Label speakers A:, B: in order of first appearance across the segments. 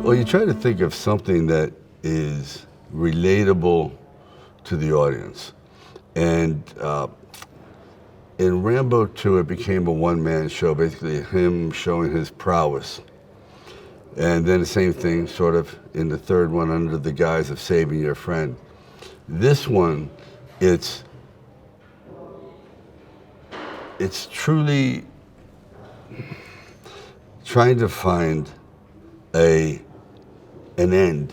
A: Well, you try to think of something that is relatable to the audience. And in Rambo 2, it became a one-man show, basically him showing his prowess. And then the same thing sort of in the third one under the guise of saving your friend. This one, it's truly trying to find an end.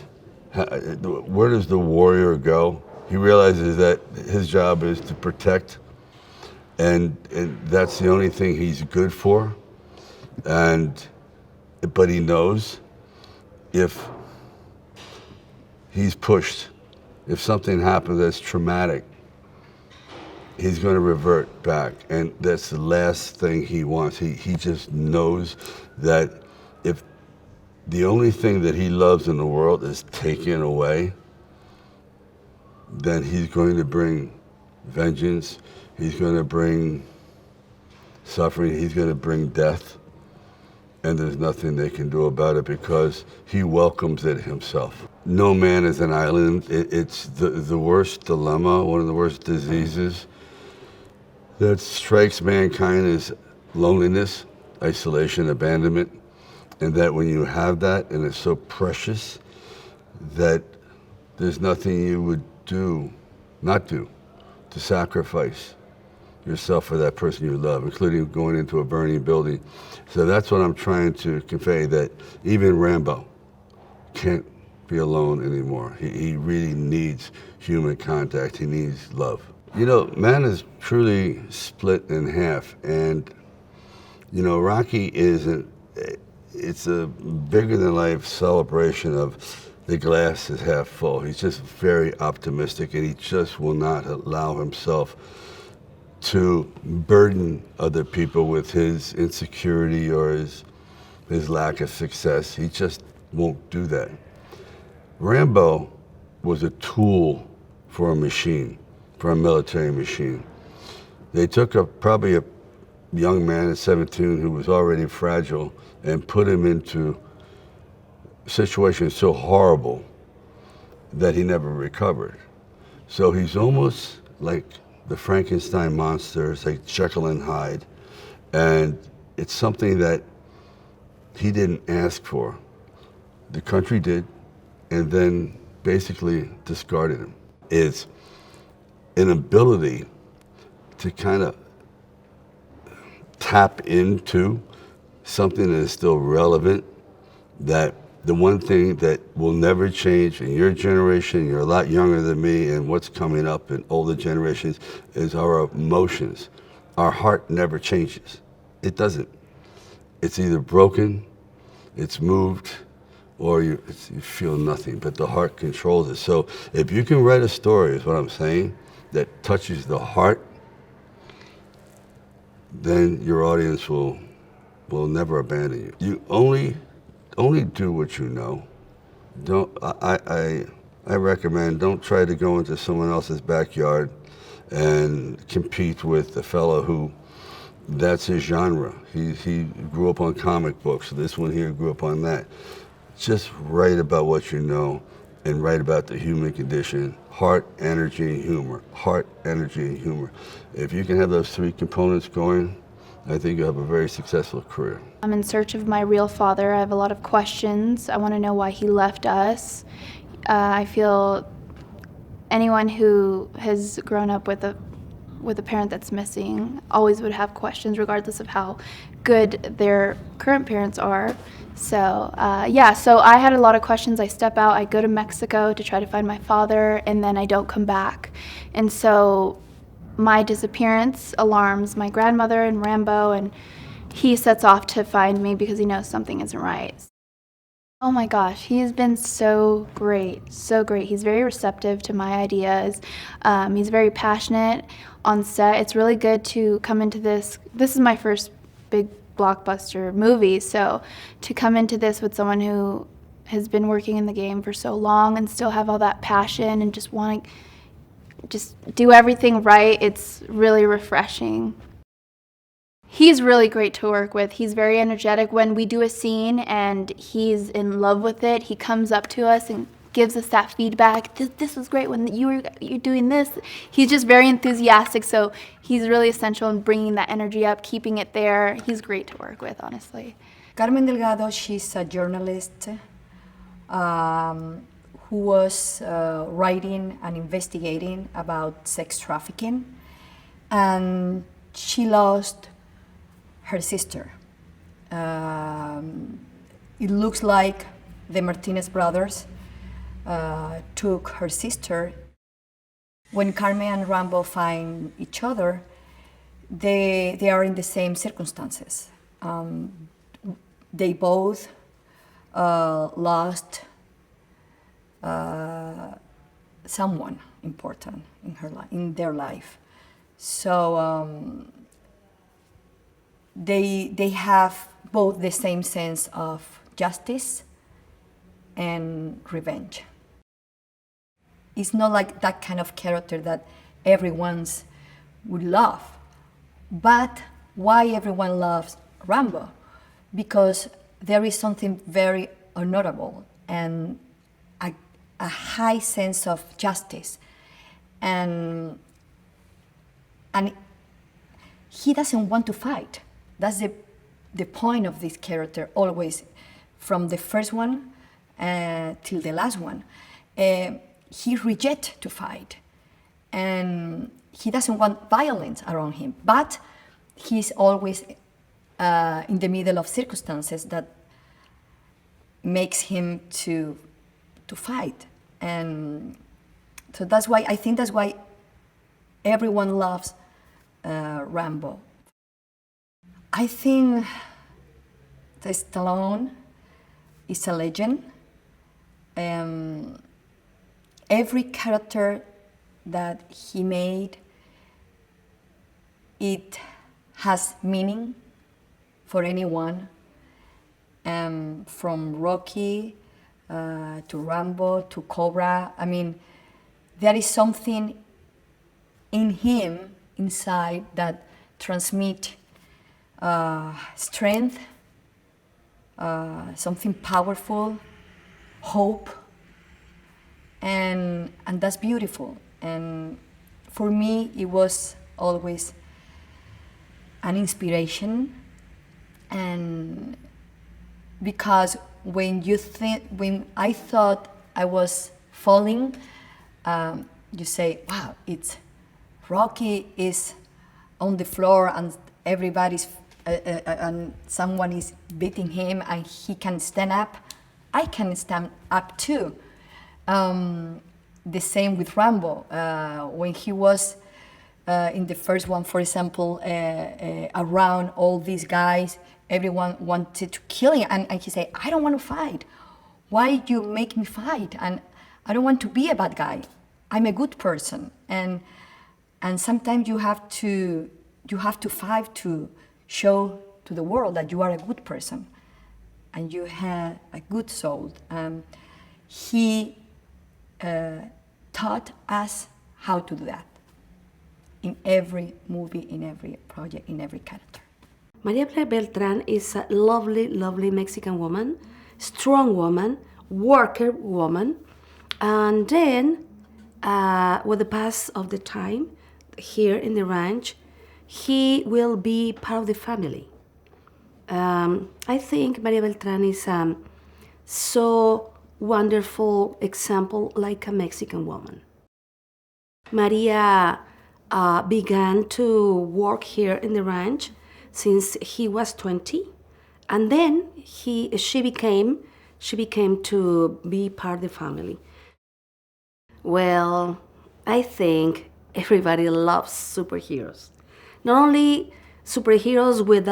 A: Where does the warrior go? He realizes that his job is to protect, and that's the only thing he's good for. But he knows if he's pushed, if something happens that's traumatic, he's going to revert back, and that's the last thing he wants. He just knows that if the only thing that he loves in the world is taken away, then he's going to bring vengeance, he's going to bring suffering, he's going to bring death, and there's nothing they can do about it because he welcomes it himself. No man is an island. It's the worst dilemma, one of the worst diseases that strikes mankind is loneliness, isolation, abandonment, and that when you have that and it's so precious that there's nothing you would not do, to sacrifice yourself for that person you love, including going into a burning building. So that's what I'm trying to convey, that even Rambo can't be alone anymore. He really needs human contact. He needs love. You know, man is truly split in half, and you know, Rocky it's a bigger than life celebration of the glass is half full. He's just very optimistic, and he just will not allow himself to burden other people with his insecurity or his lack of success. He just won't do that. Rambo was a tool for a machine, for a military machine. They took probably a young man at 17 who was already fragile and put him into situations so horrible that he never recovered. So he's almost like the Frankenstein monster. It's like Jekyll and Hyde, and it's something that he didn't ask for. The country did, and then basically discarded him. It's an ability to kind of tap into something that is still relevant, that the one thing that will never change in your generation, you're a lot younger than me, and what's coming up in older generations, is our emotions. Our heart never changes. It doesn't. It's either broken, it's moved, or you feel nothing, but the heart controls it. So if you can write a story, is what I'm saying, that touches the heart, then your audience will never abandon you. You only do what you know. I recommend, don't try to go into someone else's backyard and compete with a fellow who, that's his genre. He grew up on comic books. This one here grew up on that. Just write about what you know and write about the human condition: heart, energy, and humor. Heart, energy, and humor. If you can have those three components going, I think you'll have a very successful career.
B: I'm in search of my real father. I have a lot of questions. I want to know why he left us. I feel anyone who has grown up with a parent that's missing always would have questions, regardless of how good their current parents are. So so I had a lot of questions. I step out, I go to Mexico to try to find my father, and then I don't come back. And so my disappearance alarms my grandmother and Rambo, and he sets off to find me because he knows something isn't right. Oh my gosh, he has been so great, so great. He's very receptive to my ideas. He's very passionate on set. It's really good to come into this. This is my first big blockbuster movie, so to come into this with someone who has been working in the game for so long and still have all that passion and just want to just do everything right, it's really refreshing. He's really great to work with. He's very energetic. When we do a scene and he's in love with it, he comes up to us and gives us that feedback. This was great when you're doing this. He's just very enthusiastic, so he's really essential in bringing that energy up, keeping it there. He's great to work with, honestly.
C: Carmen Delgado, she's a journalist who was writing and investigating about sex trafficking, and she lost her sister. It looks like the Martinez brothers took her sister. When Carmen and Rambo find each other, they are in the same circumstances. They both lost someone important in their life. So they have both the same sense of justice and revenge. It's not like that kind of character that everyone's would love. But why everyone loves Rambo? Because there is something very honorable and a high sense of justice. And he doesn't want to fight. That's the point of this character, always, from the first one till the last one. He rejects to fight, and he doesn't want violence around him, but he's always in the middle of circumstances that makes him to fight. And so that's why I think that's why everyone loves Rambo. I think the Stallone is a legend. Every character that he made, it has meaning for anyone. From Rocky to Rambo to Cobra. I mean, there is something in him, inside, that transmit strength, something powerful, hope, and that's beautiful. And for me, it was always an inspiration. And because when I thought I was falling, you say, wow, it's Rocky is on the floor and everybody's and someone is beating him and he can stand up. I can stand up too. The same with Rambo. When he was in the first one, for example, around all these guys, everyone wanted to kill him, and he said, I don't want to fight. Why you make me fight? And I don't want to be a bad guy. I'm a good person. And sometimes you have to fight to show to the world that you are a good person and you have a good soul. He taught us how to do that in every movie, in every project, in every character.
D: Maria Beltran is a lovely, lovely Mexican woman, strong woman, worker woman. And then, with the pass of the time here in the ranch, he will be part of the family. I think Maria Beltran is so wonderful example like a Mexican woman. Maria began to work here in the ranch since he was 20, and then she became to be part of the family. Well, I think everybody loves superheroes. Not only superheroes with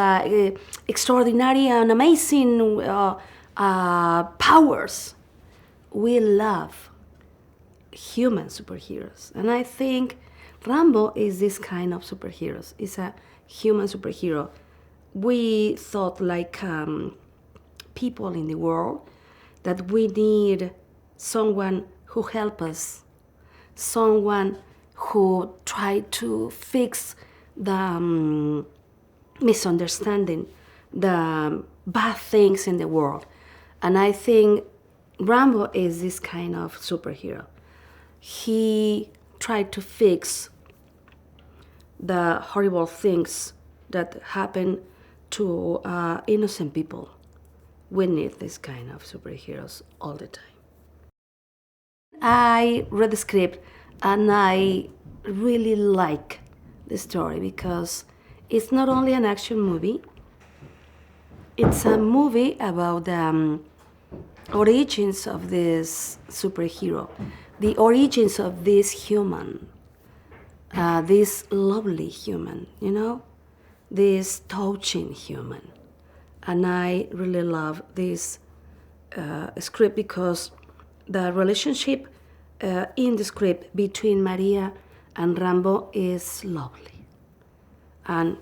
D: extraordinary and amazing powers. We love human superheroes, and I think Rambo is this kind of superheroes. It's a human superhero. We thought like people in the world that we need someone who help us, someone who try to fix the misunderstanding the bad things in the world. And I think Rambo is this kind of superhero. He tried to fix the horrible things that happen to innocent people. We need this kind of superheroes all the time. I read the script and I really like the story because it's not only an action movie, it's a movie about the origins of this superhero, the origins of this human, this lovely human, you know, this touching human. And I really love this script because the relationship in the script between Maria and Rambo is lovely. And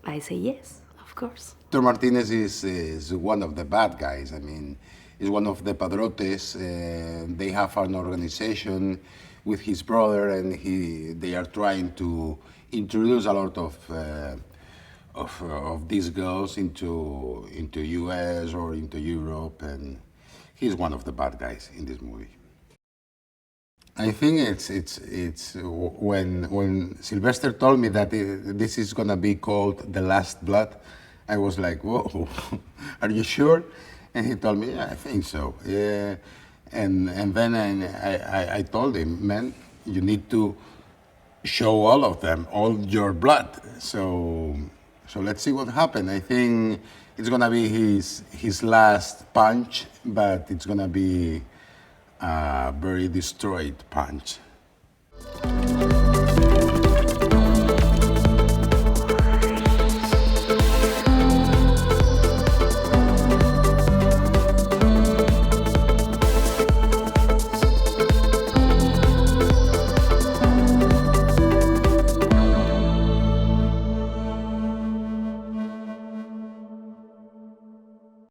D: I say yes, of course.
E: Dr. Martinez is one of the bad guys. I mean, he's one of the padrotes. They have an organization with his brother, and they are trying to introduce a lot of these girls into U.S. or into Europe, and he's one of the bad guys in this movie. I think it's when Silvester told me that this is gonna be called The Last Blood, I was like, whoa, are you sure? And he told me, yeah, I think so. Yeah, and then I told him, man, you need to show all of them, all your blood. So let's see what happens. I think it's gonna be his last punch, but it's gonna be a very destroyed punch.